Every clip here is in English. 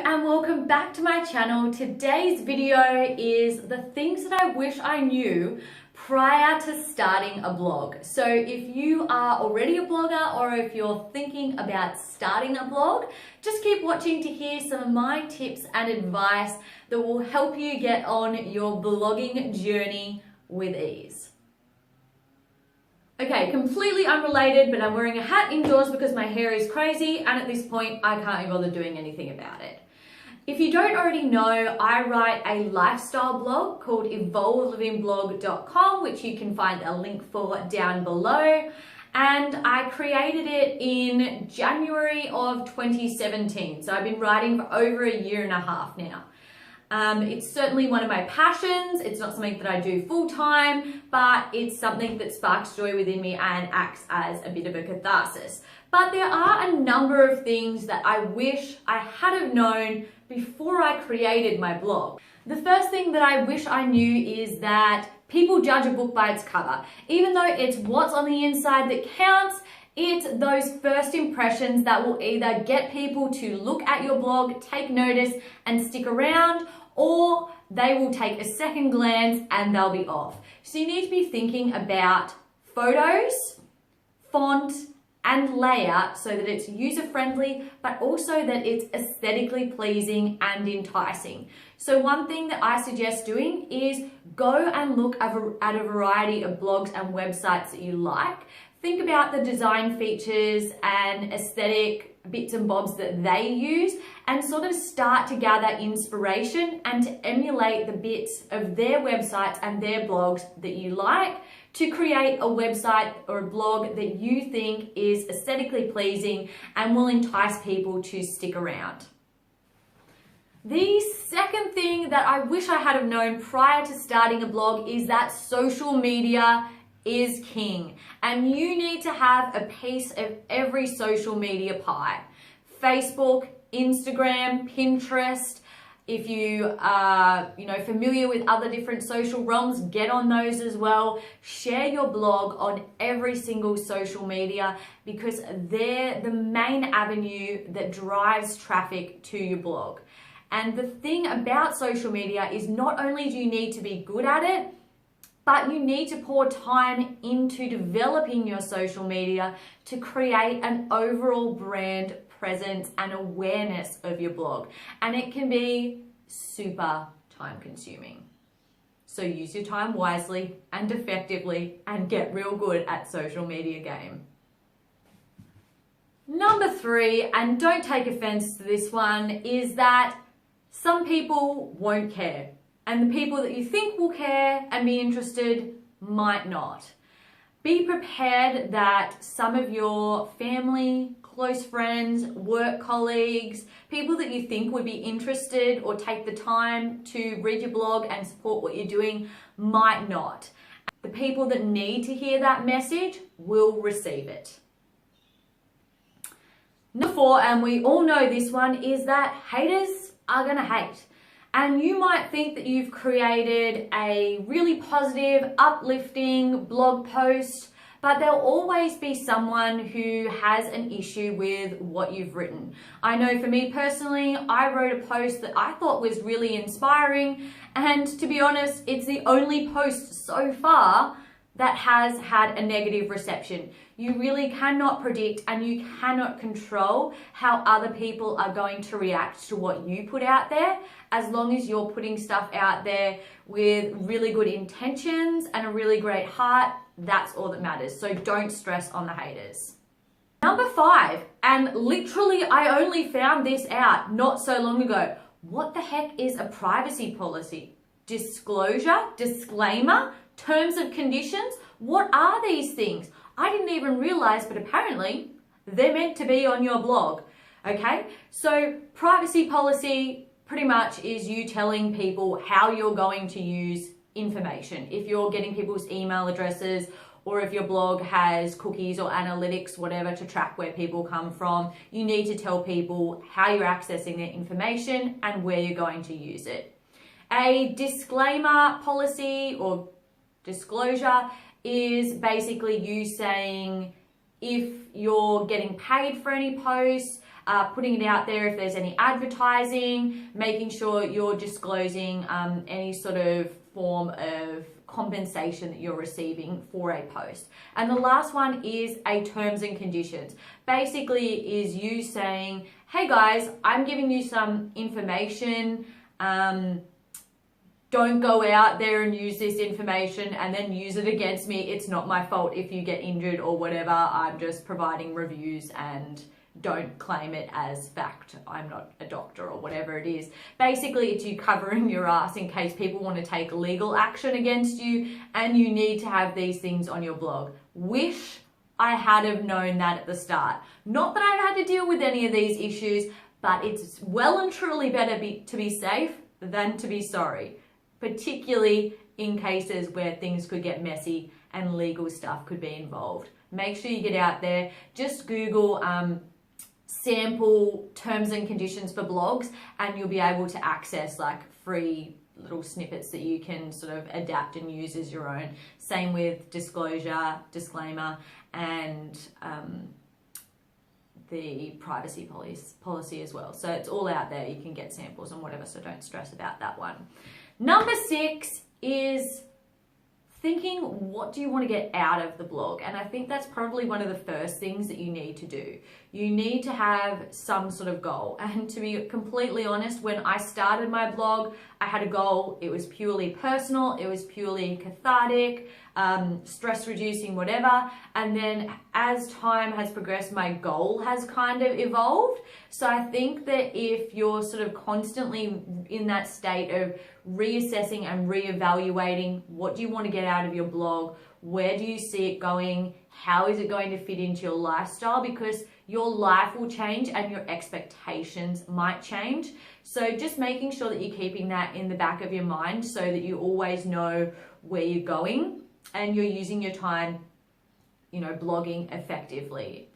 and welcome back to my channel. Today's video is the things that I wish I knew prior to starting a blog. So if you are already a blogger or if you're thinking about starting a blog, just keep watching to hear some of my tips and advice that will help you get on your blogging journey with ease. Okay, completely unrelated, but I'm wearing a hat indoors because my hair is crazy and at this point I can't be bothered doing anything about it. If you don't already know, I write a lifestyle blog called evolvelivingblog.com, which you can find a link for down below. And I created it in January of 2017. So I've been writing for over a year and a half now. It's certainly one of my passions. It's not something that I do full time, but it's something that sparks joy within me and acts as a bit of a catharsis. But there are a number of things that I wish I had have known before I created my blog. The first thing that I wish I knew is that people judge a book by its cover. Even though it's what's on the inside that counts, it's those first impressions that will either get people to look at your blog, take notice, and stick around, or they will take a second glance and they'll be off. So you need to be thinking about photos, font, and layout so that it's user-friendly, but also that it's aesthetically pleasing and enticing. So one thing that I suggest doing is go and look at a variety of blogs and websites that you like. Think about the design features and aesthetic bits and bobs that they use and sort of start to gather inspiration and to emulate the bits of their websites and their blogs that you like to create a website or a blog that you think is aesthetically pleasing and will entice people to stick around. The second thing that I wish I had have known prior to starting a blog is that social media is king, and you need to have a piece of every social media pie. Facebook, Instagram, Pinterest. If you are, familiar with other different social realms, get on those as well. Share your blog on every single social media because they're the main avenue that drives traffic to your blog. And the thing about social media is not only do you need to be good at it, but you need to pour time into developing your social media to create an overall brand presence and awareness of your blog. And it can be super time consuming. So use your time wisely and effectively and get real good at social media game. Number 3, and don't take offense to this one, is that some people won't care. And the people that you think will care and be interested might not. Be prepared that some of your family, close friends, work colleagues, people that you think would be interested or take the time to read your blog and support what you're doing might not. The people that need to hear that message will receive it. Number 4, and we all know this one, is that haters are gonna hate. And you might think that you've created a really positive, uplifting blog post, but there'll always be someone who has an issue with what you've written. I know for me personally, I wrote a post that I thought was really inspiring, and to be honest, it's the only post so far that has had a negative reception. You really cannot predict and you cannot control how other people are going to react to what you put out there. As long as you're putting stuff out there with really good intentions and a really great heart, that's all that matters. So don't stress on the haters. Number 5, and literally I only found this out not so long ago. What the heck is a privacy policy? Disclosure, disclaimer, terms of conditions? What are these things? I didn't even realize, but apparently they're meant to be on your blog. Okay, so privacy policy pretty much is you telling people how you're going to use information. If you're getting people's email addresses, or if your blog has cookies or analytics, whatever, to track where people come from, you need to tell people how you're accessing their information and where you're going to use it. A disclaimer policy or disclosure is basically you saying if you're getting paid for any posts, putting it out there if there's any advertising, making sure you're disclosing any sort of form of compensation that you're receiving for a post. And the last one is a terms and conditions. Basically is you saying, hey guys, I'm giving you some information. Don't go out there and use this information and then use it against me. It's not my fault if you get injured or whatever. I'm just providing reviews and don't claim it as fact. I'm not a doctor or whatever it is. Basically, it's you covering your ass in case people want to take legal action against you, and you need to have these things on your blog. Wish I had have known that at the start. Not that I've had to deal with any of these issues, but it's well and truly better to be safe than to be sorry, particularly in cases where things could get messy and legal stuff could be involved. Make sure you get out there. Just Google sample terms and conditions for blogs, and you'll be able to access like free little snippets that you can sort of adapt and use as your own. Same with disclosure, disclaimer, and the privacy policy as well. So it's all out there. You can get samples and whatever, so don't stress about that one. Number 6 is thinking, what do you want to get out of the blog? And I think that's probably one of the first things that you need to do. You need to have some sort of goal. And to be completely honest, when I started my blog, I had a goal. It was purely personal. It was purely cathartic, stress reducing, whatever. And then as time has progressed, my goal has kind of evolved. So I think that if you're sort of constantly in that state of reassessing and reevaluating, what do you want to get out of your blog? Where do you see it going? How is it going to fit into your lifestyle? Because your life will change and your expectations might change. So just making sure that you're keeping that in the back of your mind so that you always know where you're going and you're using your time, blogging effectively.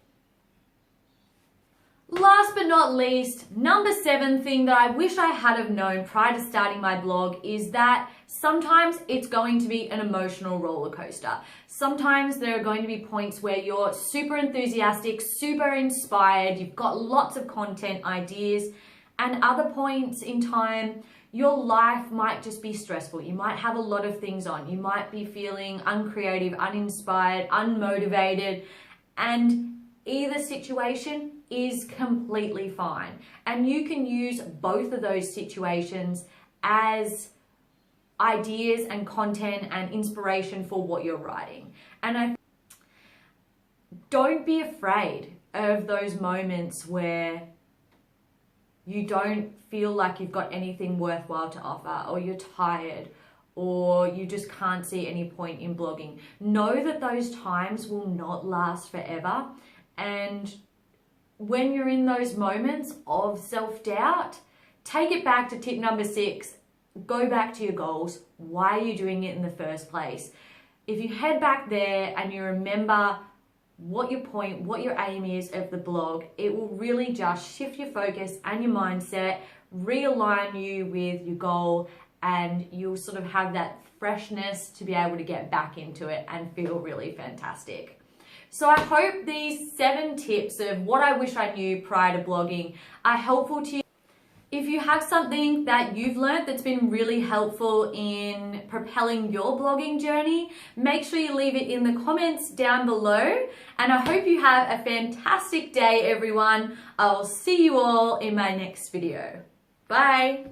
Last but not least, number 7 thing that I wish I had have known prior to starting my blog is that sometimes it's going to be an emotional roller coaster. Sometimes there are going to be points where you're super enthusiastic, super inspired, you've got lots of content ideas, and other points in time, your life might just be stressful. You might have a lot of things on. You might be feeling uncreative, uninspired, unmotivated, and either situation is completely fine. And you can use both of those situations as ideas and content and inspiration for what you're writing. And don't be afraid of those moments where you don't feel like you've got anything worthwhile to offer, or you're tired, or you just can't see any point in blogging. Know that those times will not last forever. And when you're in those moments of self-doubt, take it back to tip number 6. Go back to your goals. Why are you doing it in the first place? If you head back there and you remember what your point, what your aim is of the blog, it will really just shift your focus and your mindset, realign you with your goal, and you'll sort of have that freshness to be able to get back into it and feel really fantastic. So I hope these 7 tips of what I wish I knew prior to blogging are helpful to you. If you have something that you've learned that's been really helpful in propelling your blogging journey, make sure you leave it in the comments down below. And I hope you have a fantastic day, everyone. I'll see you all in my next video. Bye.